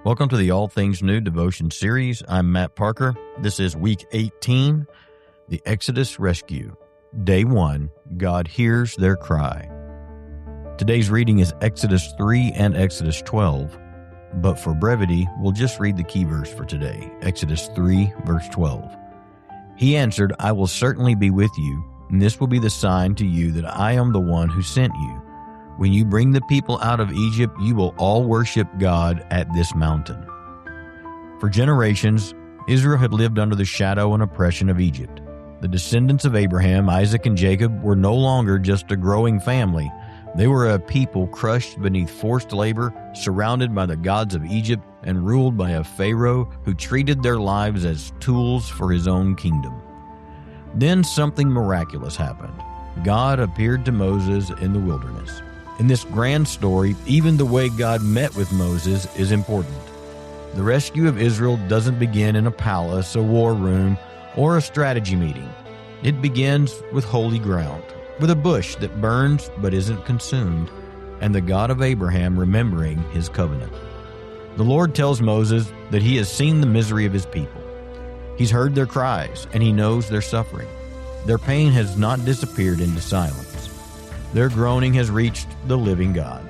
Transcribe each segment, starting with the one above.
Welcome to the All Things New devotion series. I'm Matt Parker. This is week 18, the Exodus Rescue. Day 1, God hears their cry. Today's reading is Exodus 3 and Exodus 12, but for brevity, we'll just read the key verse for today, Exodus 3, verse 12. He answered, I will certainly be with you, and this will be the sign to you that I am the one who sent you. When you bring the people out of Egypt, you will all worship God at this mountain. For generations, Israel had lived under the shadow and oppression of Egypt. The descendants of Abraham, Isaac, and Jacob were no longer just a growing family. They were a people crushed beneath forced labor, surrounded by the gods of Egypt, and ruled by a Pharaoh who treated their lives as tools for his own kingdom. Then something miraculous happened. God appeared to Moses in the wilderness. In this grand story, even the way God met with Moses is important. The rescue of Israel doesn't begin in a palace, a war room, or a strategy meeting. It begins with holy ground, with a bush that burns but isn't consumed, and the God of Abraham remembering his covenant. The Lord tells Moses that he has seen the misery of his people. He's heard their cries, and he knows their suffering. Their pain has not disappeared into silence. Their groaning has reached the living God.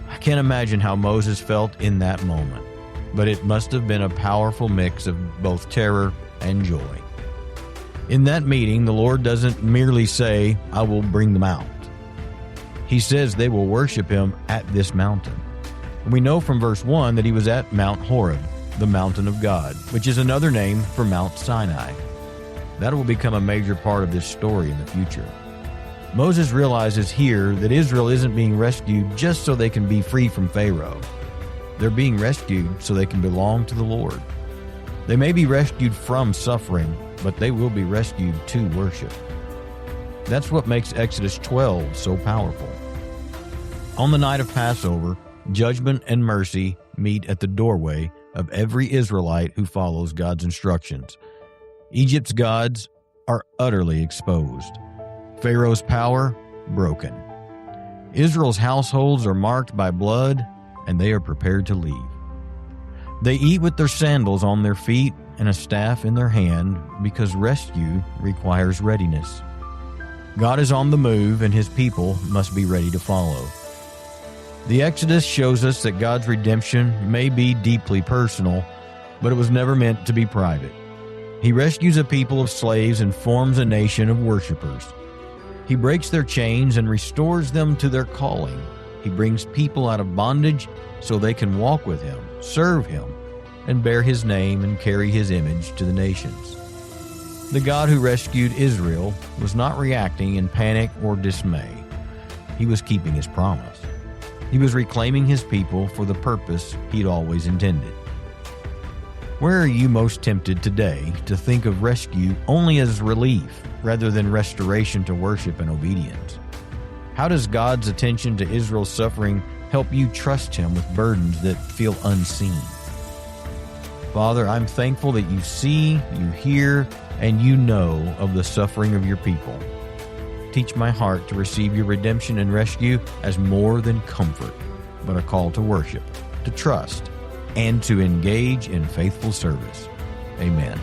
I can't imagine how Moses felt in that moment, but it must have been a powerful mix of both terror and joy. In that meeting, the Lord doesn't merely say, I will bring them out. He says they will worship him at this mountain. And we know from verse 1 that he was at Mount Horeb, the mountain of God, which is another name for Mount Sinai. That will become a major part of this story in the future. Moses realizes here that Israel isn't being rescued just so they can be free from Pharaoh. They're being rescued so they can belong to the Lord. They may be rescued from suffering, but they will be rescued to worship. That's what makes Exodus 12 so powerful. On the night of Passover, judgment and mercy meet at the doorway of every Israelite who follows God's instructions. Egypt's gods are utterly exposed. Pharaoh's power, broken. Israel's households are marked by blood, and they are prepared to leave. They eat with their sandals on their feet and a staff in their hand because rescue requires readiness. God is on the move, and his people must be ready to follow. The Exodus shows us that God's redemption may be deeply personal, but it was never meant to be private. He rescues a people of slaves and forms a nation of worshipers. He breaks their chains and restores them to their calling. He brings people out of bondage so they can walk with him, serve him, and bear his name and carry his image to the nations. The God who rescued Israel was not reacting in panic or dismay. He was keeping his promise. He was reclaiming his people for the purpose he'd always intended. Where are you most tempted today to think of rescue only as relief rather than restoration to worship and obedience? How does God's attention to Israel's suffering help you trust him with burdens that feel unseen? Father, I'm thankful that you see, you hear, and you know of the suffering of your people. Teach my heart to receive your redemption and rescue as more than comfort, but a call to worship, to trust, and to engage in faithful service. Amen.